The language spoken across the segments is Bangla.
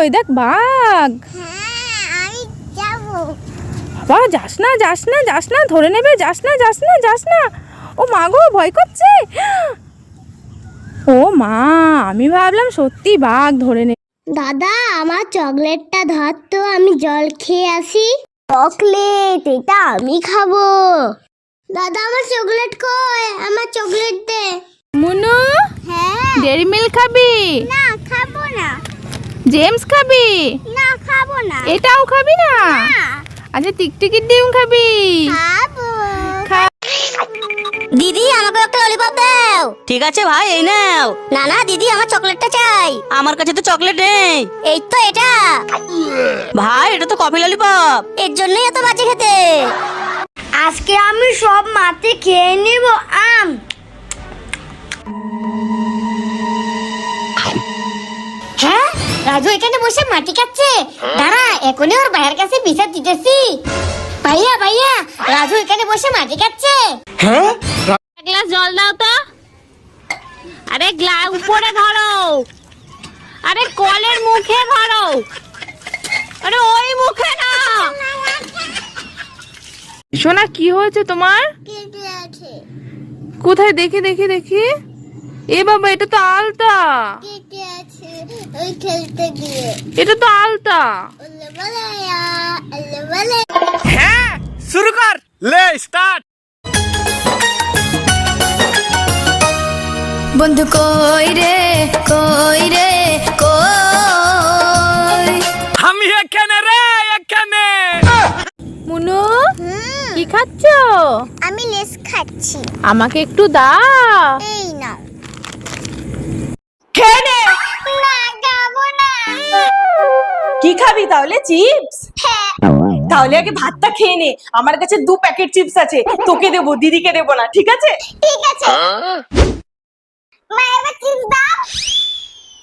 ওই দেখ বাঘ। আমি যাব। বাবা যাস না যাস না যাস না, ধরে নেবে, যাস না যাস না যাস না। ও মা গো, ভয় করছে। ও মা, আমি ভাবলাম সত্যি বাঘ ধরে নেবে। দাদা আমার চকলেটটা ধর তো, আমি জল খেয়ে আসি। চকলেট এটা আমি খাবো। দাদা আমার চকলেট কই? আমার চকলেট দে। মুনু, হ্যাঁ। ডেরি মিল্ক খাবি? না খাবো না। জেমস খাবি? না খাবো না। এটাও খাবি না? আচ্ছা টিকটিকির ডিম খাবি? খাবো। দিদি আমাকে একটা ললিপপ দাও। ঠিক আছে ভাই, এই নাও। না না দিদি, আমার চকলেটটা চাই। আমার কাছে তো চকলেট নেই। এই তো এটা। ভাই এটা তো কফি ললিপপ, এর জন্যই এত বাজে খেতে। আজকে আমি সব মাটি খেয়ে নিব। আম। হ্যাঁ, রাজু এখানে বসে মাটি খাচ্ছে। দাঁড়া, এখনই ওর ভাইয়ের কাছে বিচার দিতেছি। ভাইয়া ভাইয়া, রাজু এখানে বসে মাটি খাচ্ছে। এক গ্লাস জল দাও তো। আরে গ্লাস উপরে ধরো, আরে কলের মুখে ধরো, আরে ওই মুখে না। সোনা কি হয়েছে তোমার? কেটে আছে। কোথায় দেখি দেখি দেখি। এ বাবা, এটা তো আলতা। কেটে আছে ওই খেলতে গিয়ে। এটা তো আলতা। ওলে বলায়া, ওলে বলে। হ্যাঁ শুরু কর, লে স্টার্ট। বন্ধু কই রে কই রে কই? আমি এখানে রে, এখানে। মুনু, কি খাচ্ছ? আমি লেস খাচ্ছি। আমাকে একটু দাও। এই নাও। খেয়ে নে। না খাবো না। কি খাবি তাহলে? চিপস? তাহলে আগে ভাতটা খেয়ে নে, আমার কাছে 2 প্যাকেট চিপস আছে, তোকে দেবো, দিদিকে দেবো না, ঠিক আছে? ঠিক আছে। মা এবার চিপস দাও।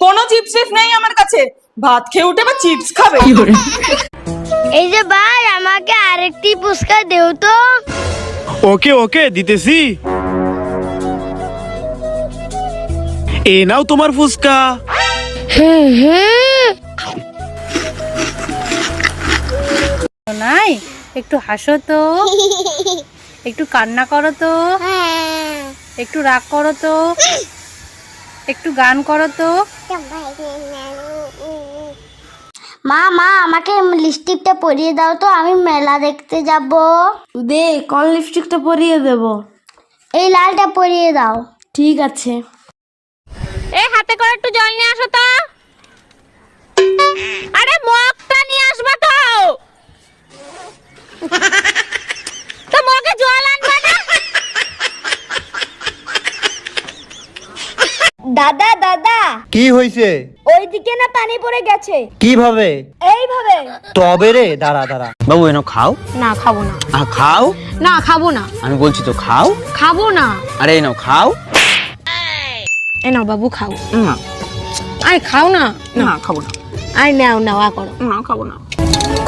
কোনো চিপস টিপস নেই আমার কাছে, ভাত খেয়ে উঠে বা চিপস খাবে? এই যে ভাই, আমাকে আরেকটি ফুচকা দেও তো। ওকে ওকে দিতেছি। এ নাও তোমার ফুচকা। নাই, একটু হাসো তো, একটু কান্না করো তো, একটু রাগ করো তো, একটু গান করো তো। মা মা আমাকে লিপস্টিকটা পরিয়ে দাও তো, আমি মেলা দেখতে যাব। দে, কোন লিপস্টিকটা পরিয়ে দেবো? এই লালটা পরিয়ে দাও। ঠিক আছে। এই হাতে করে একটু জল নিয়ে আসো তো। আরে মগটা নিয়ে আসবা তো। তো মগে জল আনবা না? দাদা দাদা, কি হইছে? ওইদিকে না পানি পড়ে গেছে। কিভাবে? এইভাবে। তবে রে, দাঁড়া দাঁড়া। বাবু এনো খাও। না খাবো না। খাও। না খাবো না। আমি বলছি তো খাও। খাবো না। আরে এনো খাও। এ নাও বাবু, খাও। না আরে খাও না। না খাবো না। আরে নাও নাও, করো। না খাবো না।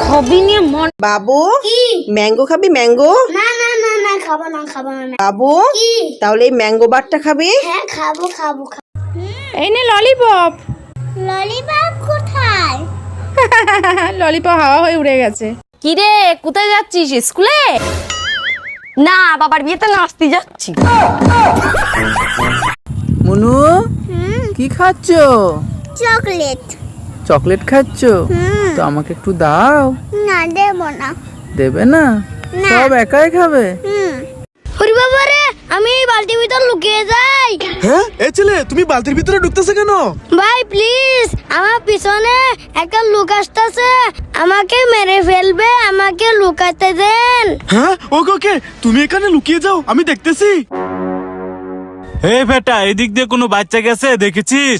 খবি নিয়ে মন। বাবু, ম্যাঙ্গো খাবি? ম্যাঙ্গো? না না না না, খাবো না খাবো না। বাবু, তাহলে এই ম্যাঙ্গো বারটা খাবি? হ্যাঁ খাবো খাবো। এই নে ললিপপ। ললিপপ কোথায়? ললিপপ হাওয়া হয়ে উড়ে গেছে। কি রে, কোথায় যাচ্ছিস? স্কুলে? না, বাবার বিয়েতে নাচতে যাচ্ছি। মুনু, কি খাচ্ছো? চকলেট। চকলেট খাচ্ছো? তো আমাকে একটু দাও। না দেবো না। দেবে না? সব একাই খাবে? ওরে বাবা রে, আমি এই বালতির ভিতর লুকিয়ে যাই। হ্যাঁ এ ছেলে, তুমি বালতির ভিতরে ঢুকতেছে কেন? ভাই প্লিজ, আমার পিছনে একটা লোক আসতেছে, আমাকে মেরে ফেলবে, আমাকে লুকাতে দেন। হ্যাঁ ওকে ওকে, তুমি এখানে লুকিয়ে যাও, আমি দেখতেছি। এই বেটা, এদিক দিয়ে কোনো বাচ্চা গেছে দেখেছিস?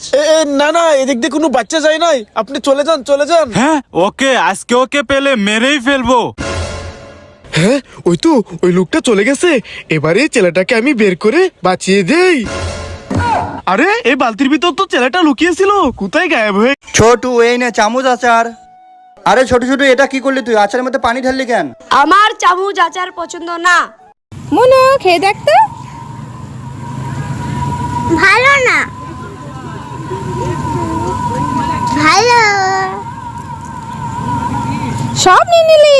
না না, এদিক দিয়ে কোনো বাচ্চা যায় নাই, আপনি চলে যান চলে যান। হ্যাঁ ওকে, আজকে ওকে পেলে মেরেই ফেলবো। হ্যাঁ ওই তো, ওই লোকটা চলে গেছে, এবারে ছেলেটাকে আমি বের করে বাঁচিয়ে দেই। আরে এই বালতির ভিতর তো ছেলেটা লুকিয়েছিল, কোথায় গায়েব হয়ে? ছোটু, এই নে চামচ আচার। আরে ছোট ছোট, এটা কি করলি তুই? আচারের মধ্যে পানি ঢাললি কেন? আমার চামচ আচার পছন্দ না। মুনু, খেয়ে দেখ তো। ভালো না। ভালো। সব নিয়ে নিলি?